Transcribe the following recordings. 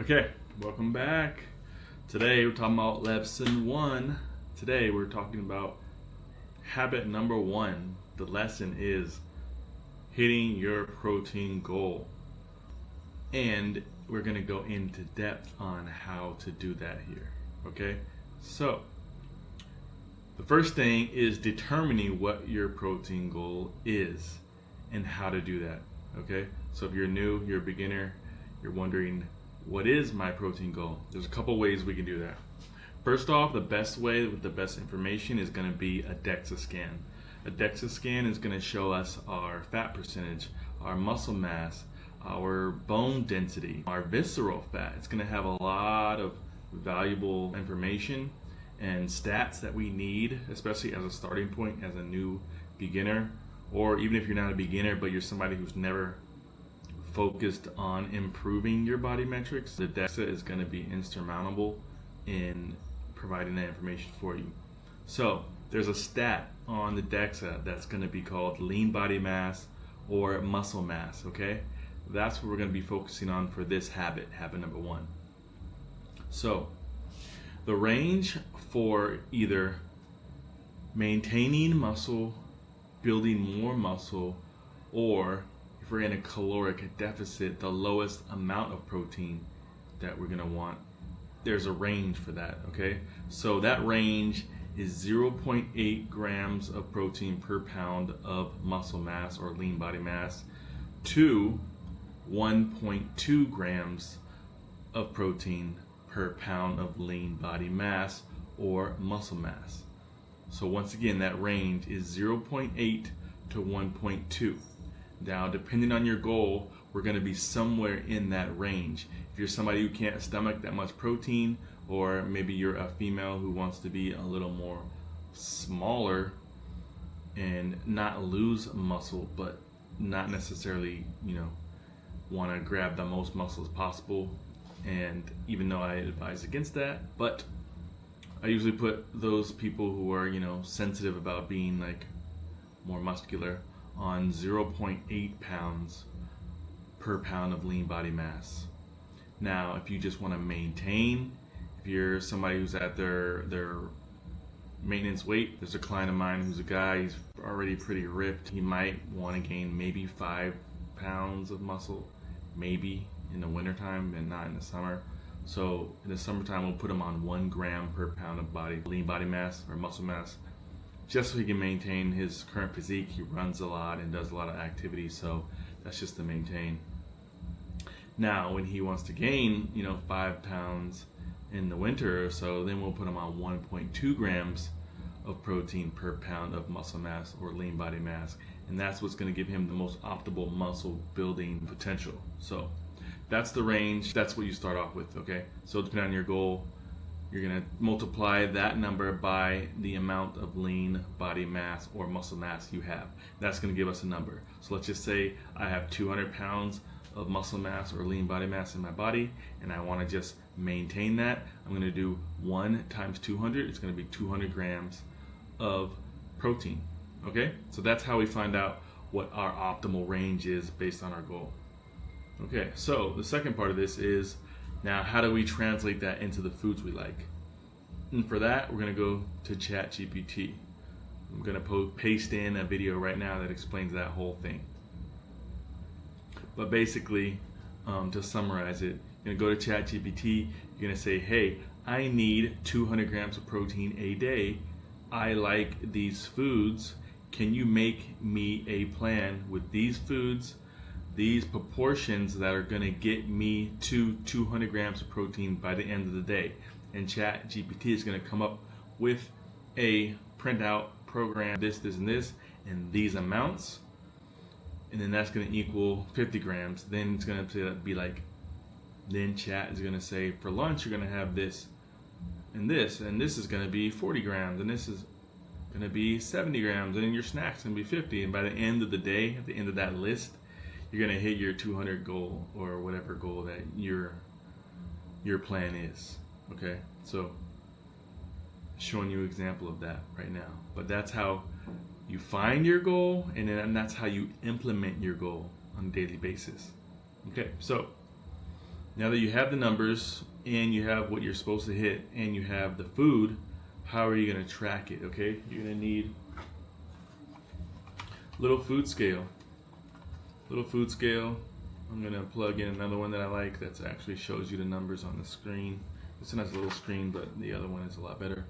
Okay, welcome back. Today we're talking about lesson 1. Today we're talking about habit number 1. The lesson is hitting your protein goal. And we're going to go into depth on how to do that here. Okay, so the first thing is determining what your protein goal is and how to do that. Okay, so if you're new, you're a beginner, you're wondering, what is my protein goal? There's a couple ways we can do that. First off, the best way with the best information is going to be a DEXA scan. A DEXA scan is going to show us our fat percentage, our muscle mass, our bone density, our visceral fat. It's going to have a lot of valuable information and stats that we need, especially as a starting point as a new beginner, or even if you're not a beginner but you're somebody who's never focused on improving your body metrics. The DEXA is going to be insurmountable in providing that information for you. So there's a stat on the DEXA that's going to be called lean body mass or muscle mass. Okay, that's what we're going to be focusing on for this habit number 1. So the range for either maintaining muscle, building more muscle, or if we're in a caloric deficit, the lowest amount of protein that we're going to want, there's a range for that. Okay, so that range is 0.8 grams of protein per pound of muscle mass or lean body mass to 1.2 grams of protein per pound of lean body mass or muscle mass. So once again, that range is 0.8 to 1.2. Now, depending on your goal, we're going to be somewhere in that range. If you're somebody who can't stomach that much protein, or maybe you're a female who wants to be a little more smaller and not lose muscle, but not necessarily, want to grab the most muscle as possible. And even though I advise against that, but I usually put those people who are, sensitive about being like more muscular on 0.8 pounds per pound of lean body mass. Now, if you just want to maintain, if you're somebody who's at their maintenance weight, there's a client of mine who's a guy, he's already pretty ripped. He might want to gain maybe 5 pounds of muscle, maybe in the wintertime and not in the summer. So in the summertime, we'll put him on 1 gram per pound of lean body mass or muscle mass, just so he can maintain his current physique. He runs a lot and does a lot of activity, so that's just to maintain. Now, when he wants to gain, 5 pounds in the winter or so, then we'll put him on 1.2 grams of protein per pound of muscle mass or lean body mass, and that's what's going to give him the most optimal muscle building potential. So that's the range. That's what you start off with. Okay, so depending on your goal, you're going to multiply that number by the amount of lean body mass or muscle mass you have. That's going to give us a number. So let's just say I have 200 pounds of muscle mass or lean body mass in my body, and I want to just maintain that. I'm going to do 1 times 200. It's going to be 200 grams of protein. Okay, so that's how we find out what our optimal range is based on our goal. Okay, so the second part of this is, now how do we translate that into the foods we like? And for that, we're going to go to ChatGPT. I'm going to paste in a video right now that explains that whole thing. But basically, to summarize it, you're going to go to ChatGPT, you're going to say, hey, I need 200 grams of protein a day. I like these foods. Can you make me a plan with these foods, these proportions that are going to get me to 200 grams of protein by the end of the day? And ChatGPT is going to come up with a printout program, this, and this, and these amounts. And then that's going to equal 50 grams. Then it's going to be like, then Chat is going to say, for lunch, you're going to have this, and this is going to be 40 grams, and this is going to be 70 grams, and then your snack's going to be 50. And by the end of the day, at the end of that list, you're going to hit your 200 goal or whatever goal that your plan is. Okay, so showing you an example of that right now. But that's how you find your goal, and then that's how you implement your goal on a daily basis. Okay, so Now that you have the numbers and you have what you're supposed to hit and you have the food, how are you going to track it? Okay, you're going to need little food scale. I'm going to plug in another one that I like that actually shows you the numbers on the screen. This one has a little screen, but the other one is a lot better.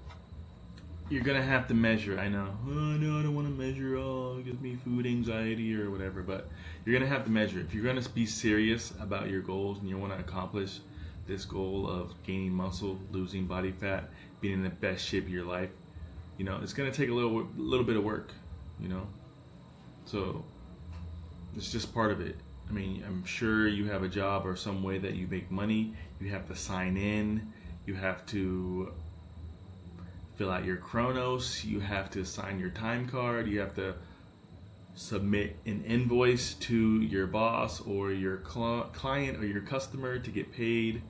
You're going to have to measure. I know, I don't want to measure. Oh, it gives me food anxiety or whatever. But you're going to have to measure. If you're going to be serious about your goals and you want to accomplish this goal of gaining muscle, losing body fat, being in the best shape of your life, you know, it's going to take a little bit of work, you know. So it's just part of it. I mean, I'm sure you have a job or some way that you make money. You have to sign in. You have to fill out your chronos. You have to sign your time card. You have to submit an invoice to your boss or your client or your customer to get paid.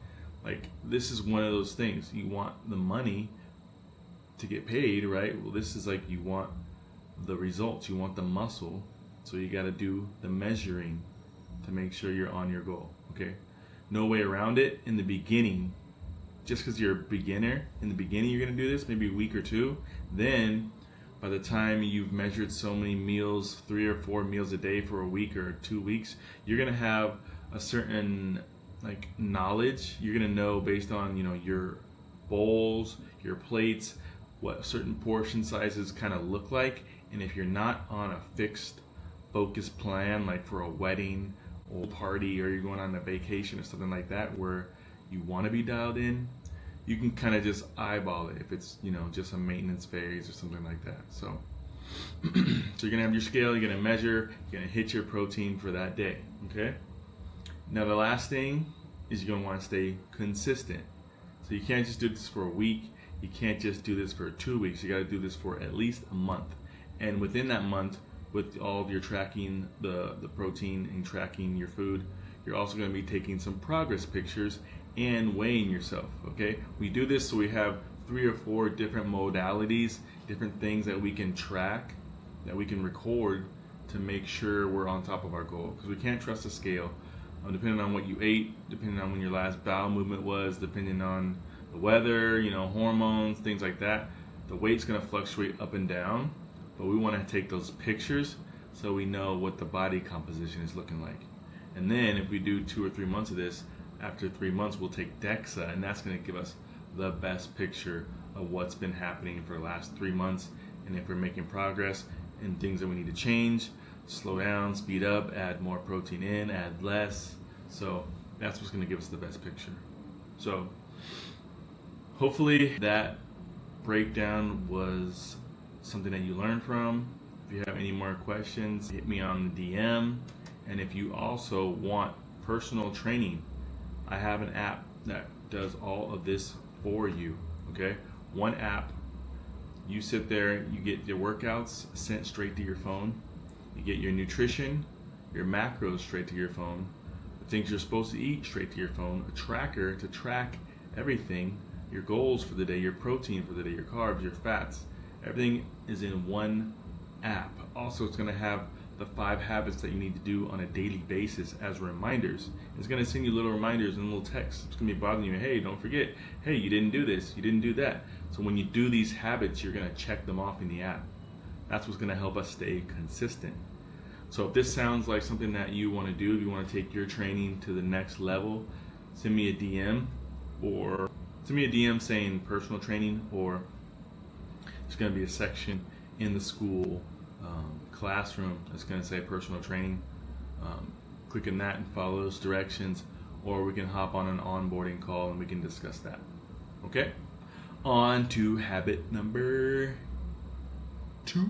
Like, this is one of those things. You want the money to get paid, right? Well, this is like, you want the results. You want the muscle. So you got to do the measuring to make sure you're on your goal, okay? No way around it. In the beginning, just because you're a beginner, in the beginning you're going to do this, maybe a week or two. Then by the time you've measured so many meals, 3 or 4 meals a day for a week or 2 weeks, you're going to have a certain like knowledge. You're going to know based on, you know, your bowls, your plates, what certain portion sizes kind of look like. And if you're not on a fixed focused plan, like for a wedding or party, or you're going on a vacation or something like that where you want to be dialed in, you can kind of just eyeball it if it's, you know, just a maintenance phase or something like that. So you're gonna have your scale, you're gonna measure, you're gonna hit your protein for that day. Okay, now the last thing is you're gonna want to stay consistent. So you can't just do this for a week, you can't just do this for 2 weeks, you got to do this for at least a month. And within that month, with all of your tracking the protein and tracking your food, you're also going to be taking some progress pictures and weighing yourself. Okay, we do this so we have 3 or 4 different modalities, different things that we can track, that we can record to make sure we're on top of our goal, because we can't trust the scale. Depending on what you ate, depending on when your last bowel movement was, depending on the weather, you know, hormones, things like that, the weight's going to fluctuate up and down. But we want to take those pictures so we know what the body composition is looking like. And then if we do 2 or 3 months of this, after 3 months we'll take DEXA, and that's going to give us the best picture of what's been happening for the last 3 months, and if we're making progress and things that we need to change, slow down, speed up, add more protein in, add less. So that's what's going to give us the best picture. So hopefully that breakdown was something that you learned from. If you have any more questions, hit me on the DM. And if you also want personal training, I have an app that does all of this for you. Okay, one app. You sit there, you get your workouts sent straight to your phone, you get your nutrition, your macros straight to your phone, the things you're supposed to eat straight to your phone, a tracker to track everything, your goals for the day, your protein for the day, your carbs, your fats. Everything is in one app. Also, it's going to have the 5 habits that you need to do on a daily basis as reminders. It's going to send you little reminders and little texts. It's going to be bothering you. Hey, don't forget. Hey, you didn't do this. You didn't do that. So when you do these habits, you're going to check them off in the app. That's what's going to help us stay consistent. So if this sounds like something that you want to do, if you want to take your training to the next level, send me a DM, or send me a DM saying personal training, or there's going to be a section in the school classroom that's going to say personal training. Click on that and follow those directions, or we can hop on an onboarding call and we can discuss that. Okay? On to habit number 2.